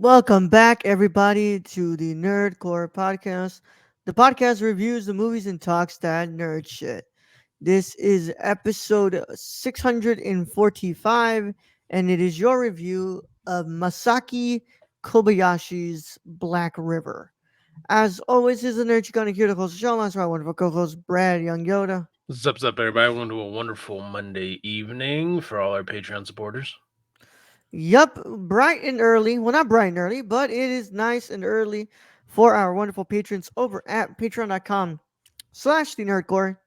Welcome back, everybody, to the Nerdcore podcast. The podcast reviews the movies and talks that nerd shit. This is episode 645, and it is your review of Masaki Kobayashi's Black River. As always, is the nerd you're going to hear the host of the show. That's my wonderful co host, Brad Young Yoda. What's up, everybody? Welcome to a wonderful Monday evening for all our Patreon supporters. Yup, bright and early. Well, not bright and early, but it is nice and early for our wonderful patrons over at patreon.com/the nerdcore.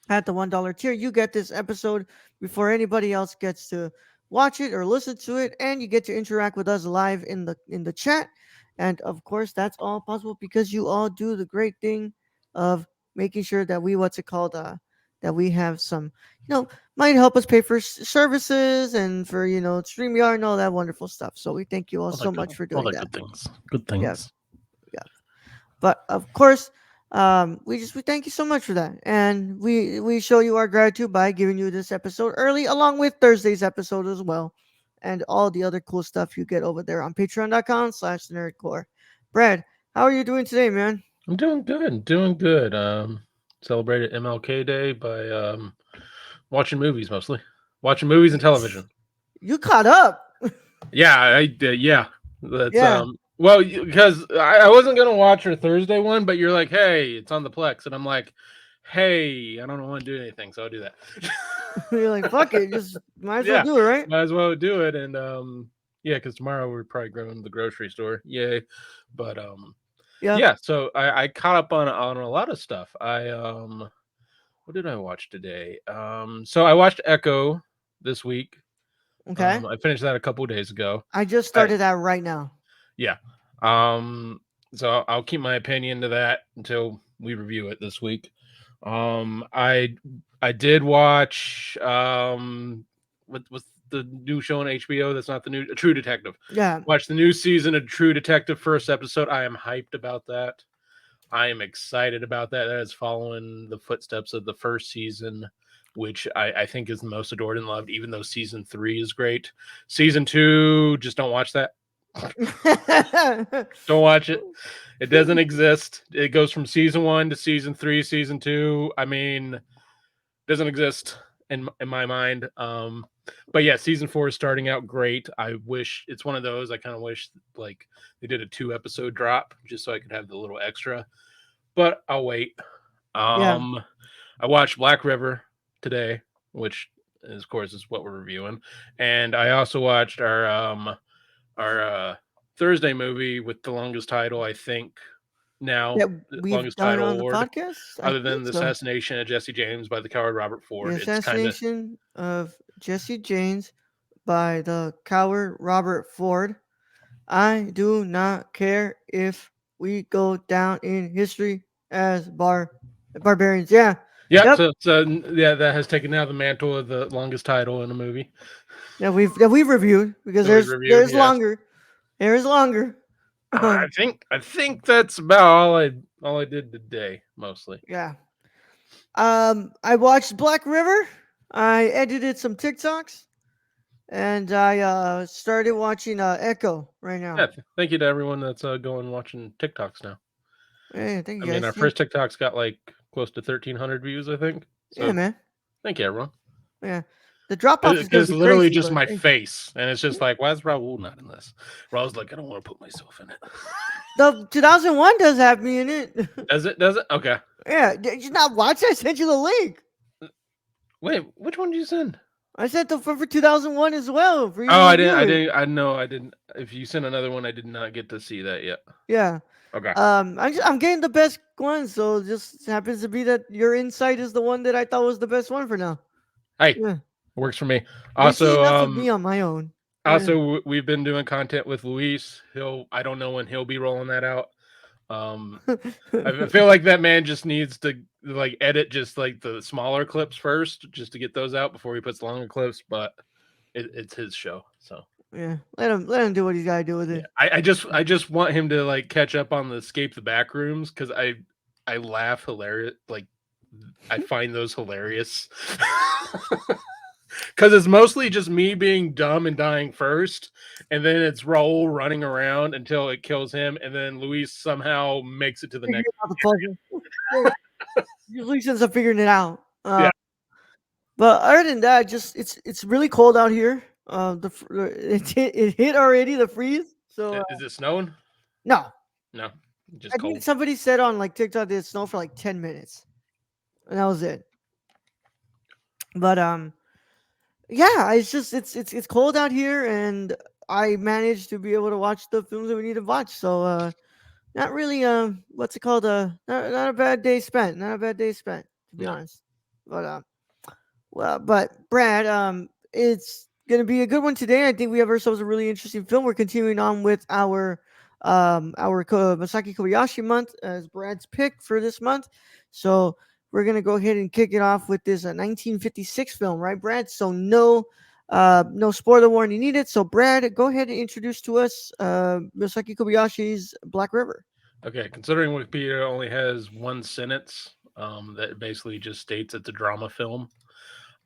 At the $1 tier, you get this episode before anybody else gets to watch it or listen to it, and you get to interact with us live in the chat. And of course, that's all possible because you all do the great thing of making sure that we what's it called that we have some might help us pay for services and for StreamYard and all that wonderful stuff. So we thank you all All so that good, much for all doing that that. good things. Good Yeah, things. yeah. But of course, we thank you so much for that, and we show you our gratitude by giving you this episode early, along with Thursday's episode as well, and all the other cool stuff you get over there on Patreon.com/nerdcore. Brad, how are you doing today, man? I'm doing good. Doing good. Celebrated MLK Day by watching movies mostly. Watching movies and television. You caught up? Yeah, I did. Yeah, that's Yeah. Well, because I wasn't gonna watch your Thursday one, but you're like, hey, it's on the Plex, and I'm like, hey, I don't want to do anything, so I'll do that. You're like, fuck it, just might as well Yeah, do it, right? might as well do it. And yeah, because tomorrow we're probably going to the grocery store. Yay. But Yeah. yeah, so I caught up on a lot of stuff. What did I watch today? So I watched Echo this week. Okay. I finished that a couple of days ago. I just I started that right now. Yeah. Um so I'll keep my opinion to that until we review it this week. I did watch what's the new show on HBO that's not the new True Detective. Yeah. Watch the new season of True Detective first episode. I am hyped about that. I am excited about that. That is following the footsteps of the first season, which I think is the most adored and loved, even though season 3 is great. Season 2, just don't watch that. Don't watch it. It doesn't exist. It goes from season 1 to season 3, season 2. I mean, doesn't exist in my mind. But yeah, season 4 is starting out great. I wish it's one of those. I kind of wish like they did a 2-episode drop just so I could have the little extra. But I'll wait. Yeah. I watched Black River today, which is, of course, is what we're reviewing, and I also watched our Thursday movie with the longest title, I think. Now, That the we've longest done title on the award, podcast? I other than think the so. assassination of Jesse James by the coward Robert The Ford. It's kind of assassination of Jesse James by the coward Robert Ford. I do not care if we go down in history as barbarians. Yeah. yeah. Yep. So yeah, that has taken now the mantle of the longest title in a movie That we've reviewed because that we've there's reviewed. there's Yes, longer. There's longer. I think that's about all I did today mostly. Yeah. I watched Black River. I edited some TikToks, and I started watching Echo right Yeah, now. thank you to everyone that's going watching TikToks now. Hey, thank I you mean, our guys. Yeah, first TikTok's got like close to 1,300 views, I think. yeah, So man. thank you, everyone. Yeah, the drop off is gonna Because be it's literally crazy, just but my thank you. face, and it's just like, why is Raul not in this? Raul's like, I don't want to put myself in it. The 2001 does have me in it. Does it? Does it? Okay. Yeah, did you not watch? I sent you the link. Wait, which one did you send? I sent the for 2001 as well for you to Oh, I didn't. review I it. didn't. I know. I didn't. If you sent another one, I did not get to see that yet. Yeah. Okay. I'm getting the best one, so it just happens to be that your insight is the one that I thought was the best one for now. Hey, Yeah, works for me. they see Also, enough of me on my own. Yeah. we've been doing content with Luis. I don't know when he'll be rolling that out. Um, I feel like that man just needs to like edit just like the smaller clips first, just to get those out before he puts longer clips. But it's his show, so Yeah, let him do what he's got to do with yeah. it. I just want him to like catch up on the escape the back rooms because I laugh hilarious. Like I find those hilarious. Because it's mostly just me being dumb and dying first, and then it's Raul running around until it kills him, and then Luis somehow makes it to the Figuring next. out the puzzle. Yeah, usually since I'm figuring it out. Yeah. But other than that, just it's really cold out here. It hit already the freeze. So Is it snowing? no, No, just I think cold. somebody said on like TikTok that it snowed for like 10 minutes, and that was it. But yeah, it's just it's cold out here, and I managed to be able to watch the films that we need to watch. So not really what's it called not a bad day spent. Not a bad day spent, to be No. honest. But well, but Brad, it's gonna be a good one today. I think we have ourselves a really interesting film. We're continuing on with our Masaki Kobayashi month as Brad's pick for this month. So we're gonna go ahead and kick it off with this 1956 film, right, Brad? So no spoiler warning needed. So Brad, go ahead and introduce to us Masaki Kobayashi's Black River. Okay, considering Wikipedia only has one sentence that basically just states it's a drama film,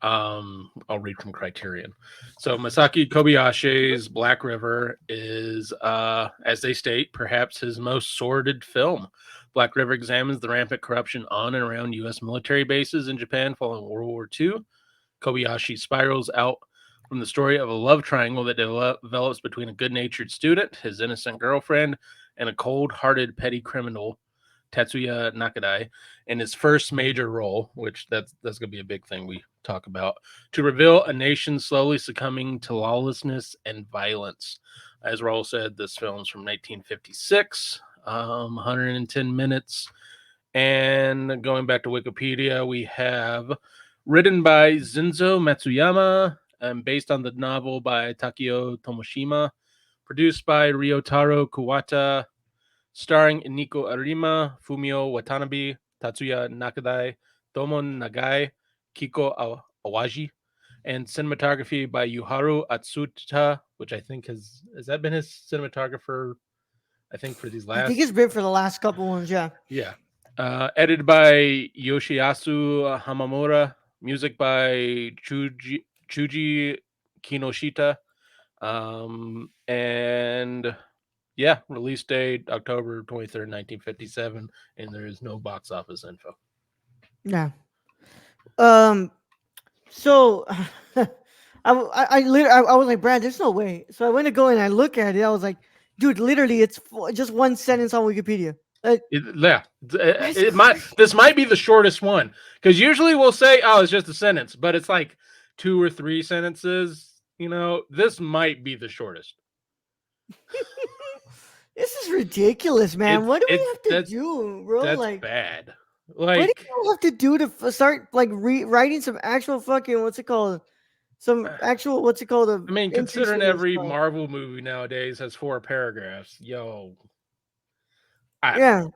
I'll read from Criterion. So Masaki Kobayashi's Black River is, as they state, perhaps his most sordid film. Black River examines the rampant corruption on and around U.S. military bases in Japan following World War II. Kobayashi spirals out from the story of a love triangle that develops between a good-natured student, his innocent girlfriend, and a cold-hearted petty criminal, Tetsuya Nakadai, in his first major role, which that's going to be a big thing we talk about, to reveal a nation slowly succumbing to lawlessness and violence. As Raul said, this film's from 1956, 110 minutes. And going back to Wikipedia, we have written by Zinzo Matsuyama and based on the novel by Takio Tomoshima, produced by Ryotaro Kuwata, starring Iniko Arima, Fumio Watanabe, Tatsuya Nakadai, Tomo Nagai, Kiko Awaji, and cinematography by Yuharu Atsuta, which I think has that been his cinematographer? I think for these I think last, it's been for the last couple ones, yeah. yeah. Edited by Yoshiyasu Hamamura, music by Chuji Kinoshita, and yeah, release date October 23rd, 1957, and there is no box office info. Yeah. Um. So, I was like, Brad, there's no way. So I went to go and I look at it. I was like, dude, literally, it's just one sentence on Wikipedia. Yeah, That's it might. crazy. This might be the shortest one because usually we'll say, "Oh, it's just a sentence," but it's like 2 or 3 sentences. This might be the shortest. This is ridiculous, man. It's What do we it's have to do, bro? that's Like, bad. what do Like, you have to do to start like writing some actual fucking what's it called? Some actual what's it called? I mean, Entries considering for this every stuff. Marvel movie nowadays has 4 paragraphs, I don't Yeah. know.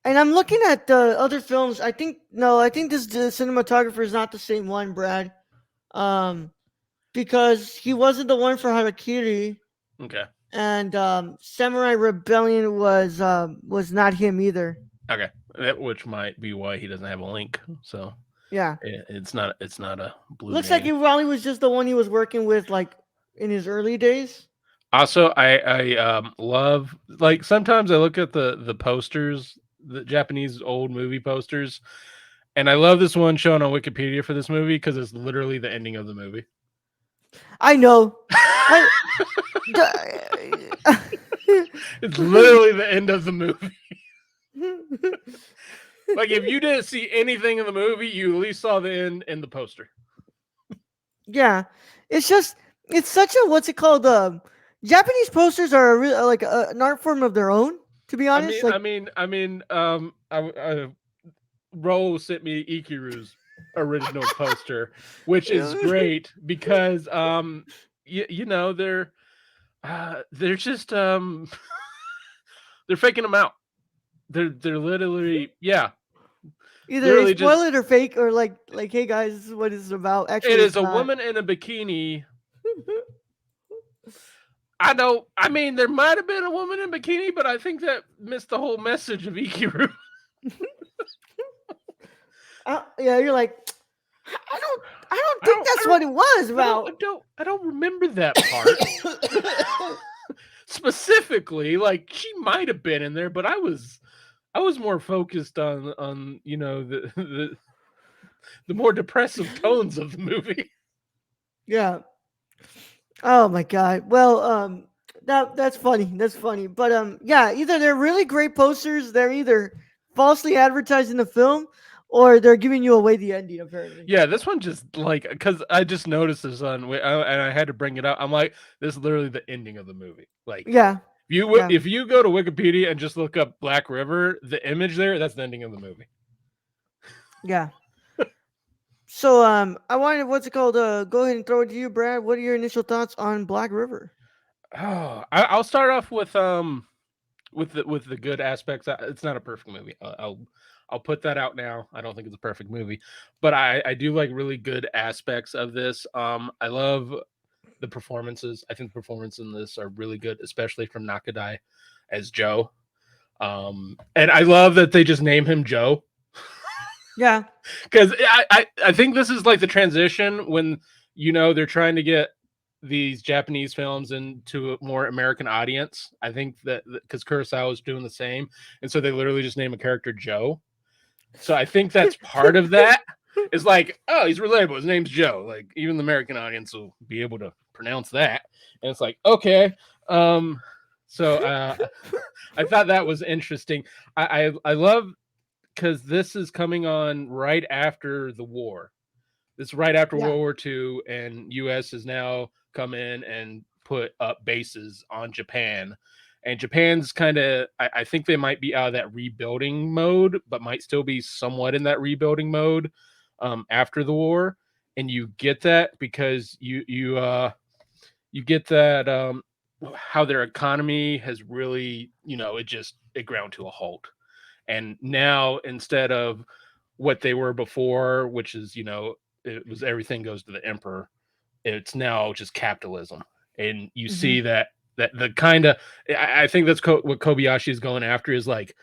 And I'm looking at the other films. I think no, I think this the cinematographer is not the same one, Brad. Um, because he wasn't the one for Harakiri, Okay, and Samurai Rebellion was not him either. okay, which might be why he doesn't have a link. So Yeah, it's not a blue looks like name. he probably was just the one he was working with, like in his early days. Also, I love, like, sometimes I look at the posters, the Japanese old movie posters, and I love this one shown on Wikipedia for this movie because it's literally the ending of the movie. I know. I. It's literally the end of the movie. Like, if you didn't see anything in the movie, you at least saw the end in the poster. Yeah, it's just it's such a what's it called? Japanese posters are a real like an art form of their own. To be I honest, mean, like I mean, I mean, Ro sent me Ikiru's original poster, which is great because they're just they're faking them out. They're literally, yeah, either they literally just, spoil it or fake or like hey guys, this is what it's about. it Actually, is it's a not. woman in a bikini. I know. I mean, there might have been a woman in a bikini, but I think that missed the whole message of Ikiru. Yeah, you're like I don't I think don't. that's that's what it was I don't, I about. don't, I don't remember that part specifically. Like she might have been in there, but I was more focused on the more depressive tones of the movie. Yeah. Oh my god. Well, that's funny. That's funny. But yeah, either they're really great posters, they're either falsely advertising the film, or they're giving you away the ending. Apparently. Yeah, this one just like because I just noticed this and I had to bring it up. I'm like, this is literally the ending of the movie. Like, Yeah. Yeah. if you go to Wikipedia and just look up Black River, the image there, that's the ending of the movie. Yeah. So I wanted what's it called? Go ahead and throw it to you, Brad. What are your initial thoughts on Black River? Oh, I'll start off with the good aspects. It's not a perfect movie. I'll put that out now. I don't think it's a perfect movie, but I do like really good aspects of this. I love the performances. I think the performances in this are really good, especially from Nakadai as Joe. And I love that they just name him Joe Yeah. because I think this is like the transition when they're trying to get these Japanese films into a more American audience. I think that because Kurosawa is doing the same, and so they literally just name a character Joe. So I think that's part of that. It's like, oh, he's relatable. His name's Joe. Like even the American audience will be able to pronounce that. And it's like, okay. Um, so I thought that was interesting. I love because this is coming on right after the war. This is right after Yeah. World War II, and U.S. has now come in and put up bases on Japan. And Japan's kind of, I think they might be out of that rebuilding mode, but might still be somewhat in that rebuilding mode after the war. And you get that because you get that how their economy has really, it ground to a halt. And now instead of what they were before, which is, it was everything goes to the emperor, it's now just capitalism. And you Hmm. see that the kind of, I think that's what Kobayashi is going after is like,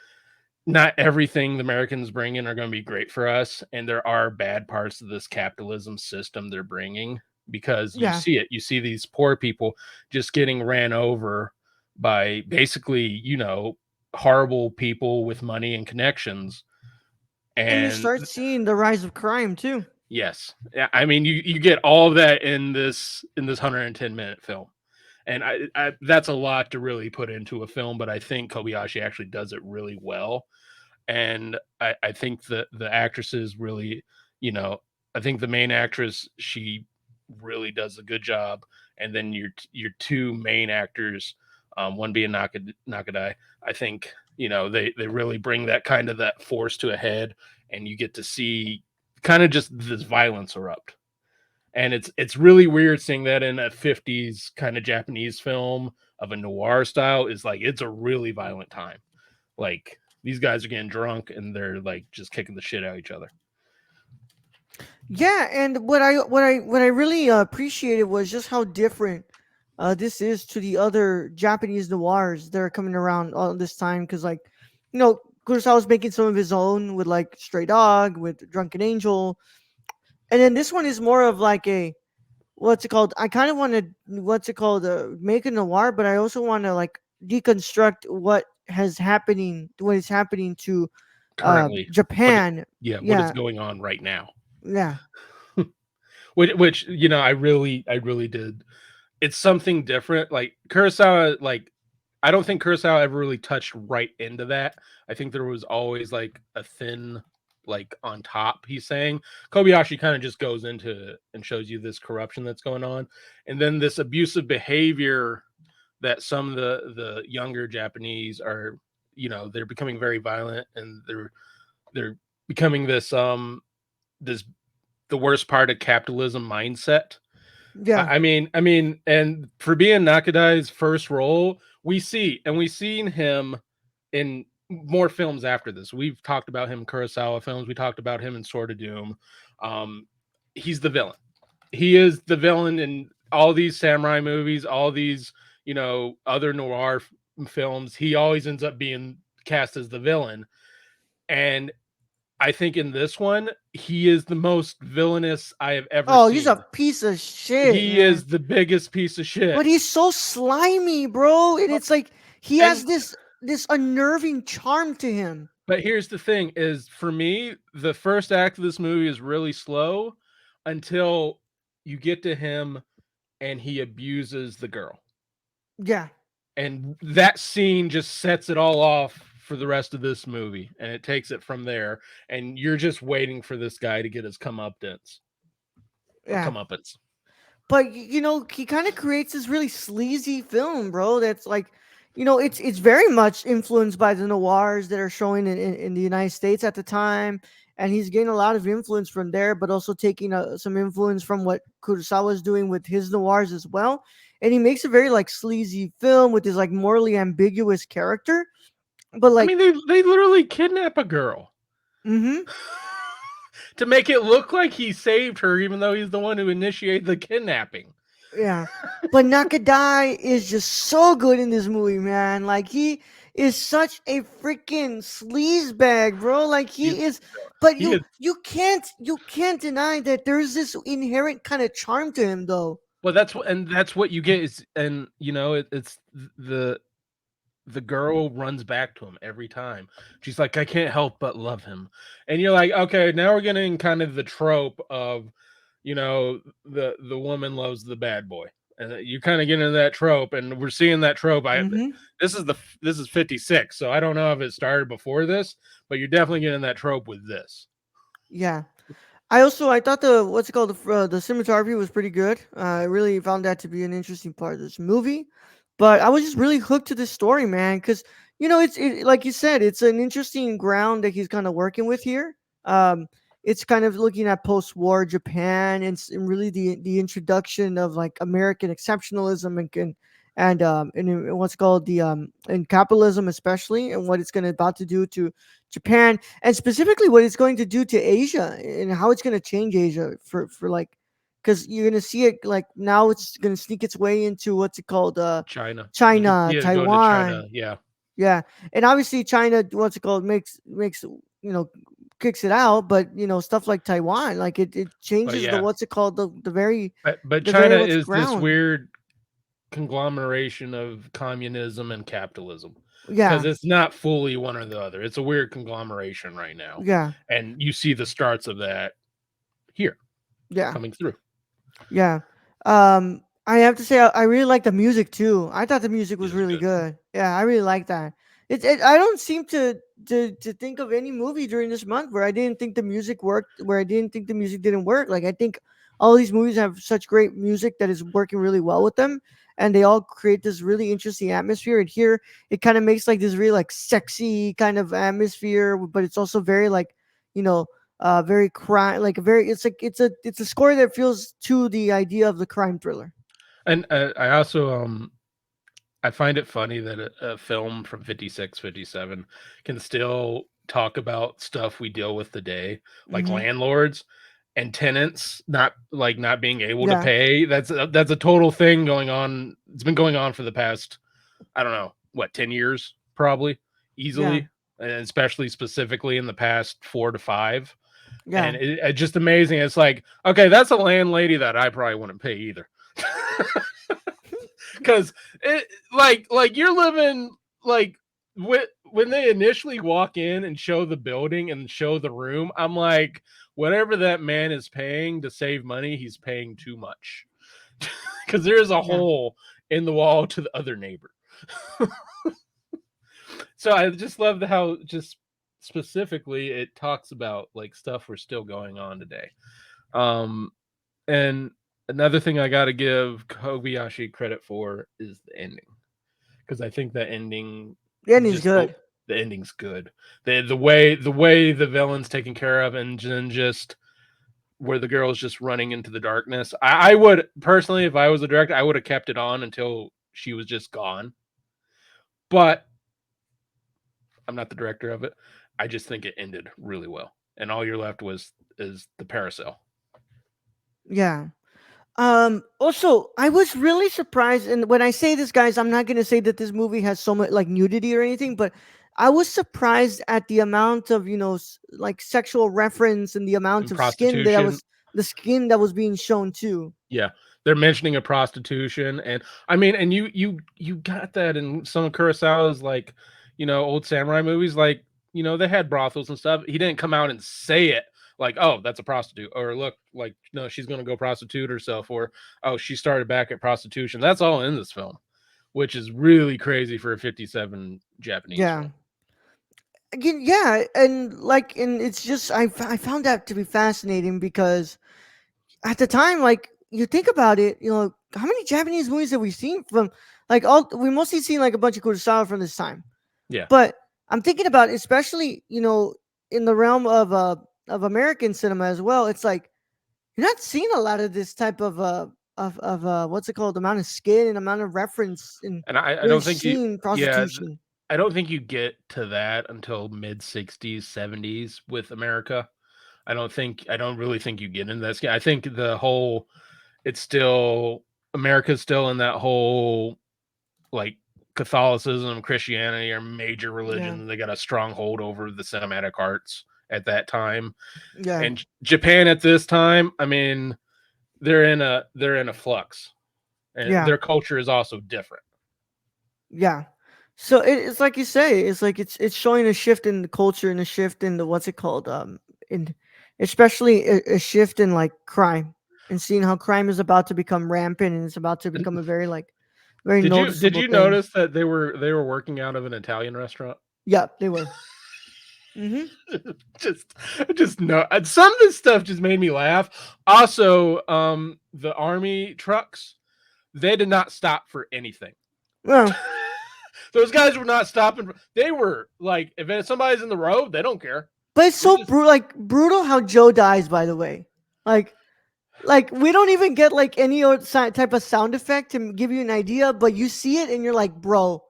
not everything the Americans bring in are going to be great for us. And there are bad parts of this capitalism system they're bringing because you Yeah. see it. You see these poor people just getting ran over by basically, horrible people with money and connections. And you And start seeing the rise of crime too. yes, yeah, I mean, you get all of that in this 110-minute film. And that's a lot to really put into a film, but I think Kobayashi actually does it really well. And I think that the actresses really, you know, I think the main actress, she really does a good job. And then your two main actors, one being Nakadai, I think they really bring that kind of that force to a head, and you get to see kind of just this violence erupt. And it's really weird seeing that in a 50s kind of Japanese film of a noir style. Is like it's a really violent time. Like these guys are getting drunk and they're like just kicking the shit out of each other. Yeah, and what I really appreciated was just how different this is to the other Japanese noirs that are coming around all this time. Because like, Kurosawa was making some of his own with like Stray Dog, with Drunken Angel, and then this one is more of like a what's it called? I kind of want to what's it called? Make a noir, but I also want to like deconstruct what is happening to Currently, what Japan. what is Yeah, going on right now? yeah, Which I really did. It's something different. Like Kurosawa, like I don't think Kurosawa ever really touched right into that. I think there was always like a thin like on top. He's saying Kobayashi kind of just goes into it and shows you this corruption that's going on, and then this abusive behavior that some of the younger Japanese are. They're becoming very violent, and they're becoming this the worst part of capitalism mindset. yeah, I mean, and for being Nakadai's first role, we've seen him in more films after this. We've talked about him in Kurosawa films. We talked about him in Sword of Doom. Um, he's the villain. He is the villain in all these samurai movies, all these other noir films. He always ends up being cast as the villain, and I think in this one, he is the most villainous I have ever Oh, he's a seen. piece of shit, He man. is the biggest piece of But shit. he's so slimy, bro. And it's like he And has this unnerving charm to him. but here's the thing is for me, the first act of this movie is really slow until you get to him and he abuses the girl. Yeah. And that scene just sets it all off for the rest of this movie and it takes it from there and you're just waiting for this guy to get his comeuppance or Yeah. comeuppance. But he kind of creates this really sleazy film, bro. That's like, it's very much influenced by the noirs that are showing in the United States at the time, and he's getting a lot of influence from there, but also taking some influence from what Kurosawa is doing with his noirs as well. And he makes a very like sleazy film with this like morally ambiguous character, but I like, mean they literally kidnap a girl mm-hmm, to make it look like he saved her even though he's the one who initiated the kidnapping. yeah. But Nakadai is just so good in this movie, man. Like he is such a freaking sleazebag, bro. Like He's he is, but he you is you can't deny that there's this inherent kind of charm to him, though. well that's what you get is and it's the girl runs back to him every time. She's like, I can't help but love him. And you're like, okay, now we're getting kind of the trope of, the woman loves the bad boy. And you kind of get into that trope, and we're seeing that trope. Mm-hmm. This is 56, so I don't know if it started before this, but you're definitely getting that trope with this. Yeah. I thought what's it called the cinematography was pretty good. I really found that to be an interesting part of this movie, but I was just really hooked to this story, man, because like you said, it's an interesting ground that he's kind of working with here. Um, it's kind of looking at post-war Japan and really the introduction of like American exceptionalism and what's called the and capitalism especially, and what it's going to about to do to Japan, and specifically what it's going to do to Asia and how it's going to change Asia for like, because you're going to see it like now it's going to sneak its way into what's it called, China. You can China, see it going to China. Taiwan, Yeah. yeah, and obviously China, what's it called, makes kicks it out, but stuff like Taiwan, like it But changes the yeah. what's it called, But the very China what's is this ground, weird conglomeration of communism and capitalism because yeah, it's not fully one or the other. It's a weird conglomeration right now, yeah, and you see the starts of that here yeah. coming through. Yeah. I have to say I really like the music too. I thought the music was This is really good. good. Yeah, I really like that. I don't seem to think of any movie during this month where I didn't think the music worked, where I didn't think the music didn't work. Like I think all these movies have such great music that is working really well with them, and they all create this really interesting atmosphere. And here it kind of makes like this really like sexy kind of atmosphere, but it's also very like, you know, very crime, like a very, it's a score that feels to the idea of the crime thriller. And I also I find it funny that a film from 56, 57 can still talk about stuff we deal with today, like Hmm. landlords and tenants not being able to Yeah, pay. That's a total thing going on. It's been going on for the past, I don't know, what, 10 years probably, yeah, easily, and especially specifically in the past 4 to 5. yeah, And it's just amazing. It's like, okay, that's a landlady that I probably wouldn't pay either. Because it like you're living like when they initially walk in and show the building and show the room, I'm like, whatever that man is paying to save money, he's paying too much. Because there is a yeah, hole in the wall to the other neighbor. So I just love how just specifically it talks about like stuff we're still going on today. Um, and another thing I got to give Kobayashi credit for is the ending because I think the ending the ending's just good. the ending's good. The way the villain's taken care of and then just where the girl's just running into the darkness. I would personally, if I was a director, I would have kept it on until she was just gone. But I'm not the director of it. I just think it ended really well, and all you're left was is the parasail. Yeah. Also, I was really surprised, and when I say this, guys, I'm not gonna say that this movie has so much like nudity or anything, but I was surprised at the amount of like sexual reference and the amount And of skin that I prostitution. was the skin that was being shown too. Yeah, they're mentioning a prostitution, and I mean, and you got that in some of Kurosawa's like, old samurai movies. Like, they had brothels and stuff. He didn't come out and say it like, "Oh, that's a prostitute," or "Look, like, no, she's gonna go prostitute herself," or "Oh, she started back at prostitution." That's all in this film, which is really crazy for a '57 Japanese Yeah. film. Again, yeah, and it's just I found that to be fascinating because at the time, like you think about it, how many Japanese movies have we seen from like all we mostly seen like a bunch of Kurosawa from this time. Yeah, But I'm thinking about especially, in the realm of American cinema as well, it's like you're not seeing a lot of this type of what's it called, amount of skin and amount of reference and and I really don't think seeing yeah, prostitution. I don't think you get to that until mid '60s, '70s with America. I don't really think you get into that. I think it's still America's still in that whole like Catholicism, Christianity are major Yeah. religions. And they got a stronghold over the cinematic arts at that time. Yeah. And Japan at this time, I mean, they're in a flux, and Yeah. their culture is also different. Yeah. So it's like you say, it's like it's showing a shift in the culture and a shift in the what's it called, in especially a shift in like crime and seeing how crime is about to become rampant and it's about to become a very like very Did noticeable you thing. notice that they were working out of an Italian restaurant? Yeah, they were. Hmm. just just no, some of this stuff just made me laugh. Also, the army trucks, they did not stop for anything. Well, Those guys were not stopping. They were like, if somebody's in the road, they don't care. but it's They're so just, brutal how Joe dies. By the way, like we don't even get like any other type of sound effect to give you an idea, but you see it and you're like, bro,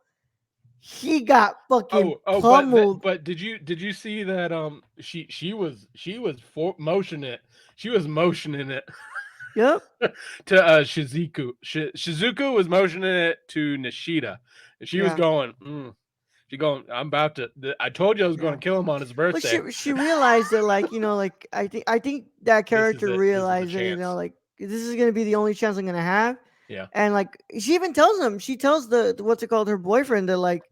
he got fucking pummeled. but did you see that she was motioning it. She was motioning it Yep. to Shizuku. Shizuku was motioning it to Nishida. And she was Yeah. going, she going, I'm about to, I told you I was going Yeah. to kill him on his But birthday. she realized that like like I think that This is character it. This is the realized that chance. like this is gonna be the only chance I'm gonna have, Yeah. and like she even tells him she tells the what's it called, her boyfriend, that like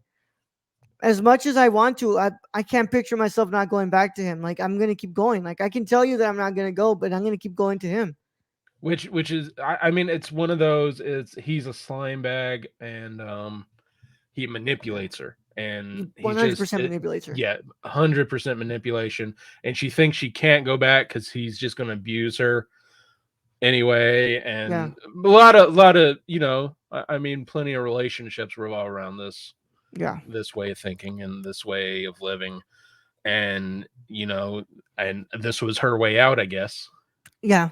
as much as I want to, I can't picture myself not going back to him. Like I'm gonna keep going. Like I can tell you that I'm not gonna go, but I'm gonna keep going to him. Which is, I mean, it's one of those, he's a slime bag, and he Yeah. manipulates her, and He he's just 100% manipulates her. yeah, 100% manipulation, and she thinks she can't go back because he's just going to abuse her anyway, Yeah. and a lot of I mean, plenty of relationships revolve around Yeah. this way of thinking and this way of living, and and this was her way out, I guess. Yeah.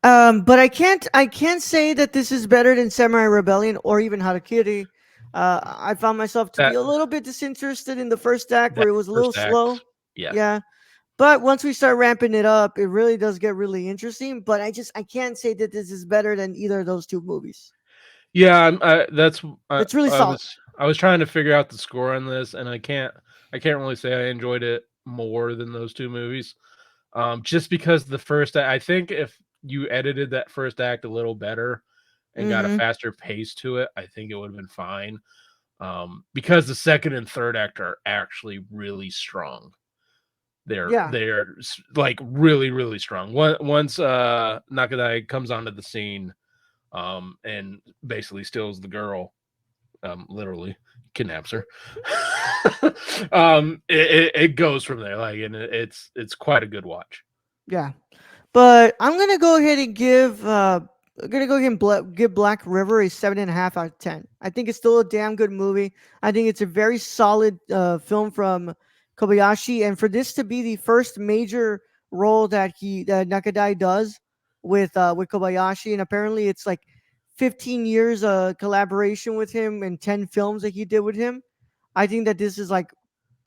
But I can't say that this is better than Samurai Rebellion or even Harakiri. I found myself to be that a little bit disinterested in the first act that where it was a little first act, slow. yeah. Yeah. But once we start ramping it up, it really does get really interesting. But I can't say that this is better than either of those two movies. Yeah, that's It's really I solid. was trying to figure out the score on this, and I can't really say I enjoyed it more than those two movies. Just because the first I think if you edited that first act a little better and got a Mm-hmm. faster pace to it, I think it would have been fine. Because the second and third act are actually really strong. Yeah. They're like really really strong. Once Nakadai comes onto the scene, and basically steals the girl, literally kidnaps her. It goes from there, like, and it's quite a good watch. Yeah. But I'm gonna go ahead and give Black River a 7.5 out of 10. I think it's still a damn good movie. I think it's a very solid film from Kobayashi, and for this to be the first major role that Nakadai does with Kobayashi, and apparently it's like 15 years collaboration with him and 10 films that he did with him. I think that this is like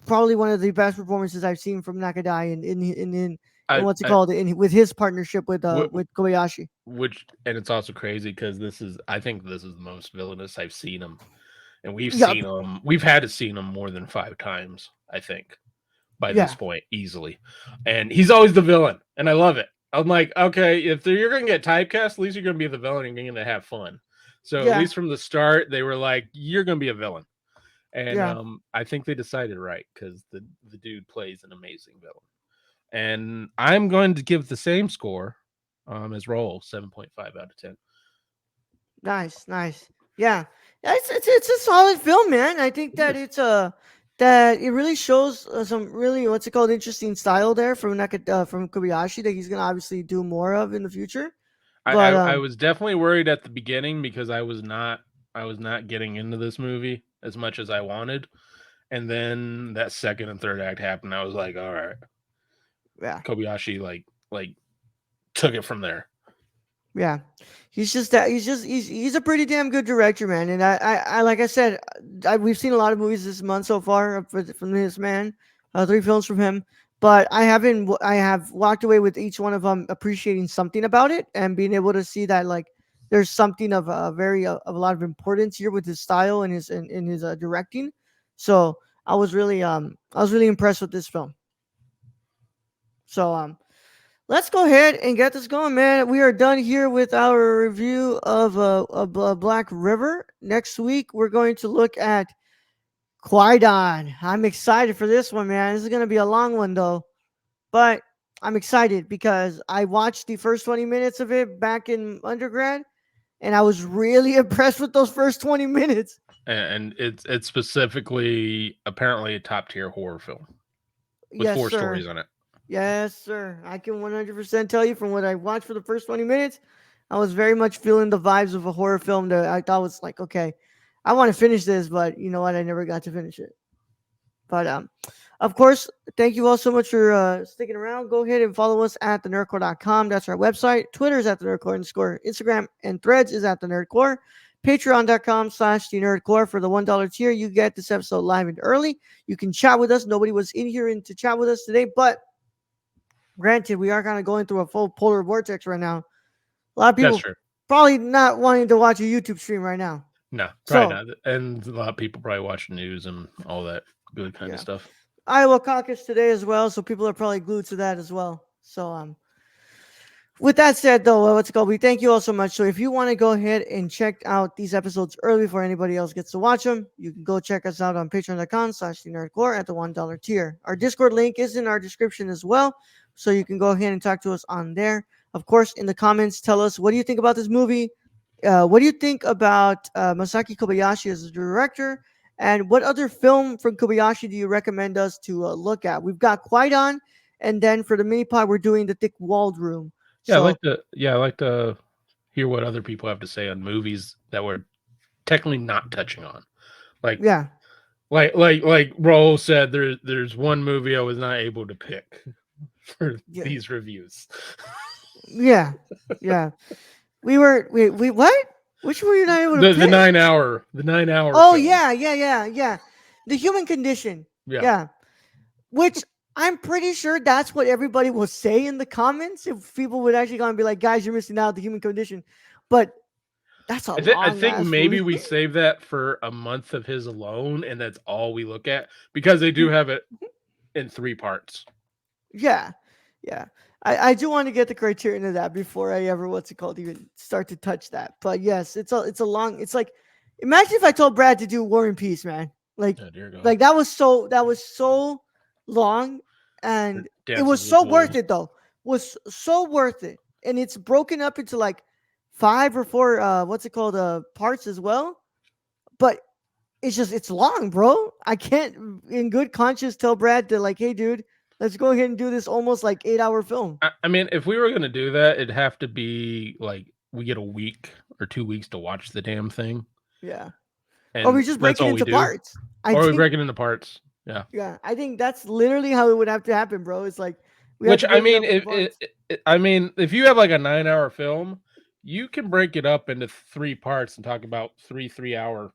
probably one of the best performances I've seen from Nakadai in I, what's it I called with his partnership wh- with Kobayashi. which, and it's also crazy because I think this is the most villainous I've seen him and we've Yup. seen him. We've had to seen him more than 5 times, I think, by this Yeah. point, easily. And he's always the villain, and I love it. I'm like, okay, if you're gonna get typecast, at least you're gonna be the villain and you're gonna have fun. So at Yeah. least from the start, they were like, you're gonna be a villain. And Yeah. I think they decided right because the dude plays an amazing villain. And I'm going to give the same score as Roll, 7.5 out of 10. Nice, nice. Yeah, yeah, it's a solid film, man. I think that it's that it really shows some really what's it called interesting style there from from Kobayashi that he's gonna obviously do more of in the future. But I was definitely worried at the beginning because I was not getting into this movie as much as I wanted. And then that second and third act happened. I was like, all right, yeah, Kobayashi like took it from there. yeah, he's a pretty damn good director, man. And I like I said, we've seen a lot of movies this month so far from this man, 3 films from him. But I have walked away with each one of them appreciating something about it and being able to see that like there's something of a of a lot of importance here with his style and in his directing. So I was really impressed with this film. So let's go ahead and get this going, man. We are done here with our review of Black River. Next week, we're going to look at Qui-Gon. I'm excited for this one, man. This is going to be a long one, though. But I'm excited because I watched the first 20 minutes of it back in undergrad, and I was really impressed with those first 20 minutes. And it's specifically apparently a top tier horror film with Yes, 4 stories sir. on it. Yes, sir. I can 100% tell you from what I watched for the first 20 minutes, I was very much feeling the vibes of a horror film that I thought was like, okay, I want to finish this, but you know what? I never got to finish it. But of course, thank you all so much for sticking around. Go ahead and follow us at thenerdcore.com. That's our website. Twitter is at the nerdcore underscore. Instagram and Threads is at the nerdcore. Patreon.com/the nerdcore. For the $1 tier, you get this episode live and early. You can chat with us. Nobody was in here to chat with us today, but granted, we are kind of going through a full polar vortex right now. A lot of That's people true. probably not wanting to watch a YouTube stream right now. No, probably So, not. And a lot of people probably watch the news and all that good kind of yeah. stuff. Iowa caucus today as well, so people are probably glued to that as well. So, with that said, though, let's go. We thank you all so much. So, if you want to go ahead and check out these episodes early before anybody else gets to watch them, you can go check us out on patreon.com/thenerdcore at the $1 tier. Our Discord link is in our description as well, so you can go ahead and talk to us on there. Of course, in the comments, tell us what do you think about this movie? What do you think about Masaki Kobayashi as a director? And what other film from Kobayashi do you recommend us to look at? We've got Qui-Gon, and then for the mini pod, we're doing the Thick Walled Room. Yeah, So I like to hear what other people have to say on movies that we're technically not touching on. Like yeah, like Roll said, there's one movie I was not able to pick for yeah, these reviews. yeah, yeah. We what? Which were you not able to The pick? 9 hour Oh film. yeah. The Human Condition. Yeah. Yeah, which I'm pretty sure that's what everybody will say in the comments if people would actually go and be like, guys, you're missing out the Human Condition. But that's a I long think ass maybe movie. we save that for a month of his alone, and that's all we look at because they do Mm, have it in 3 parts. yeah, yeah. I do want to get the criterion of that before I ever what's it called even start to touch that. But yes, it's a long. It's like imagine if I told Brad to do War and Peace, man. Oh dear God. Like that was so long, and it was Dances with so worth Wolves. it though. Was so worth it, and it's broken up into like 5 or 4 what's it called parts as well. But it's long, bro. I can't in good conscience tell Brad to like, hey, dude, let's go ahead and do this almost like 8-hour film. I mean, if we were gonna do that, it'd have to be like we get a week or 2 weeks to watch the damn thing, Yeah. Or and we just break that's it all we into do. parts. I Or we think break it into parts. Yeah. yeah, I think that's literally how it would have to happen, bro. It's like we have Which to I break it mean, up into parts. I mean, if you have like a 9 hour film, you can break it up into 3 parts and talk about 3 3 hour.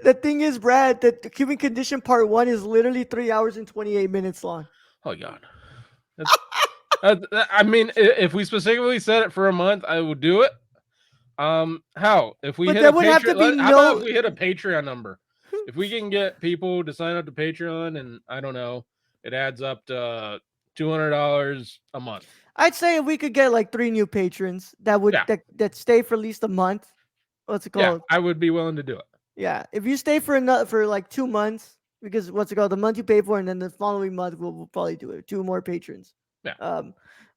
The thing is, Brad, that the Human Condition Part 1 is literally 3 hours and 28 minutes long. Oh God, that's. I mean, if we specifically set it for a month, I would do it. How if we But hit a there would have to be Patreon? How about if no we hit a Patreon number? if we can get people to sign up to Patreon, and I don't know, it adds up to $200 a month. I'd say if we could get like 3 new patrons that would Yeah, that stay for at least a month. What's it yeah, called? I would be willing to do it. Yeah, if you stay for another for like 2 months, because what's it called? The month you pay for, and then the following month we'll probably do it. 2 more patrons. Yeah.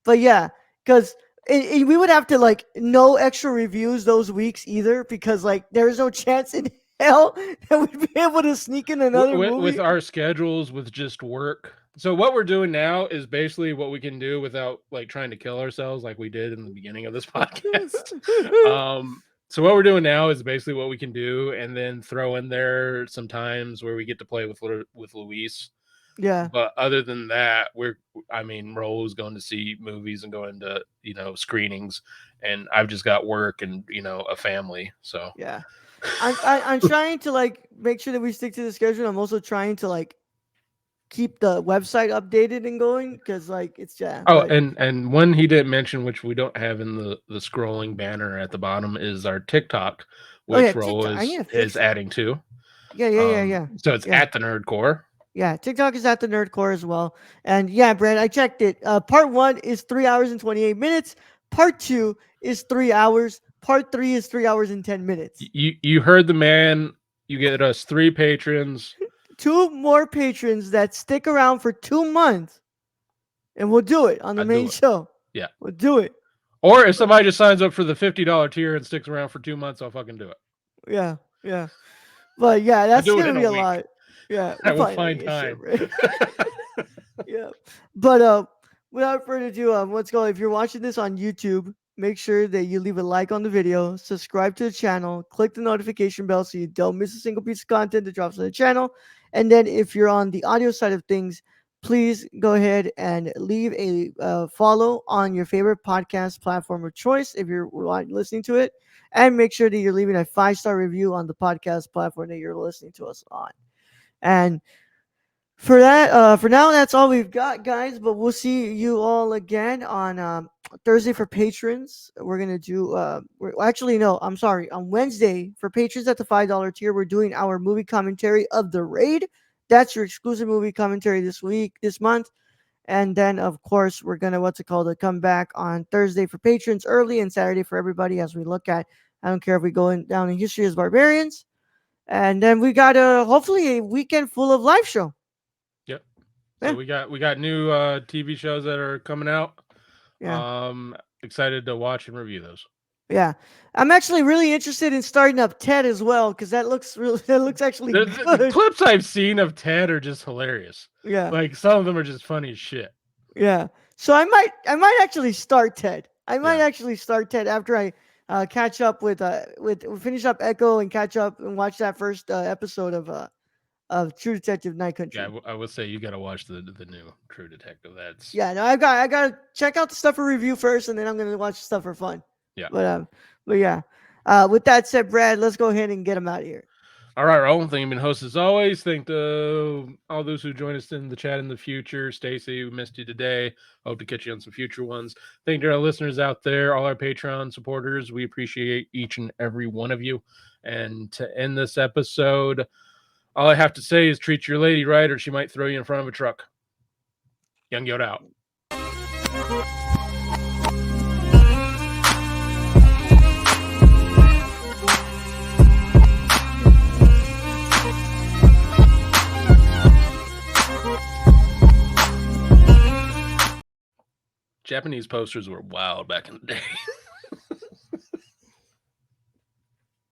But yeah, because we would have to like no extra reviews those weeks either, because like there's no chance in hell that we'd be able to sneak in another movie. With our schedules, with just work. So what we're doing now is basically what we can do without like trying to kill ourselves, like we did in the beginning of this podcast. So what we're doing now is basically what we can do, and then throw in there some times where we get to play with Luis. Yeah. But other than that, we're always going to see movies and going to screenings, and I've just got work and a family. So yeah, I'm trying to like make sure that we stick to the schedule. I'm also trying to like keep the website updated and going, because like it's Oh, but, and one he didn't mention, which we don't have in the scrolling banner at the bottom, is our TikTok, oh yeah, which Roll TikTok. I need to fix is that. adding to. Yeah. So it's Yeah. at the Nerd Core. Yeah, TikTok is at the Nerd Core as well. And yeah, Brad, I checked it. Part 1 is 3 hours and 28 minutes. Part 2 is 3 hours. Part 3 is 3 hours and 10 minutes. You heard the man. You get us 3 patrons. 2 more patrons that stick around for 2 months, and we'll do it on the main show. Yeah, we'll do it. Or if somebody just signs up for the $50 tier and sticks around for 2 months, I'll fucking do it. Yeah. But yeah, that's gonna be a lot. Yeah, I will find time. Yeah, but without further ado, let's go. If you're watching this on YouTube, make sure that you leave a like on the video, subscribe to the channel, click the notification bell so you don't miss a single piece of content that drops on the channel. And then if you're on the audio side of things, please go ahead and leave a follow on your favorite podcast platform of choice if you're listening to it, and make sure that you're leaving a 5-star review on the podcast platform that you're listening to us on. And for that, for now, that's all we've got, guys. But we'll see you all again on Thursday for patrons. We're gonna do. I'm sorry. On Wednesday for patrons at the $5 tier, we're doing our movie commentary of The Raid. That's your exclusive movie commentary this month. And then, of course, we're gonna come back on Thursday for patrons early, and Saturday for everybody as we look at. I don't care if we go down in history as barbarians. And then we got hopefully a weekend full of live show. Yep. So we got new TV shows that are coming out. Yeah. Excited to watch and review those. Yeah. I'm actually really interested in starting up Ted as well, because that looks actually good. The clips I've seen of Ted are just hilarious. Yeah. Like some of them are just funny as shit. Yeah. So I might actually start Ted. Actually start Ted after I catch up with finish up Echo and catch up and watch that first episode of True Detective Night Country. Yeah, I would say you got to watch the new True Detective. That's no, I got to check out the stuff for review first, and then I'm gonna watch the stuff for fun. Yeah. But yeah. With that said, Brad, let's go ahead and get him out of here. All right, Raul. Thank you, been host as always. Thank all those who join us in the chat in the future. Stacy, we missed you today. Hope to catch you on some future ones. Thank you to our listeners out there, all our Patreon supporters. We appreciate each and every one of you. And to end this episode, all I have to say is treat your lady right, or she might throw you in front of a truck. Young Yoda out. Japanese posters were wild back in the day.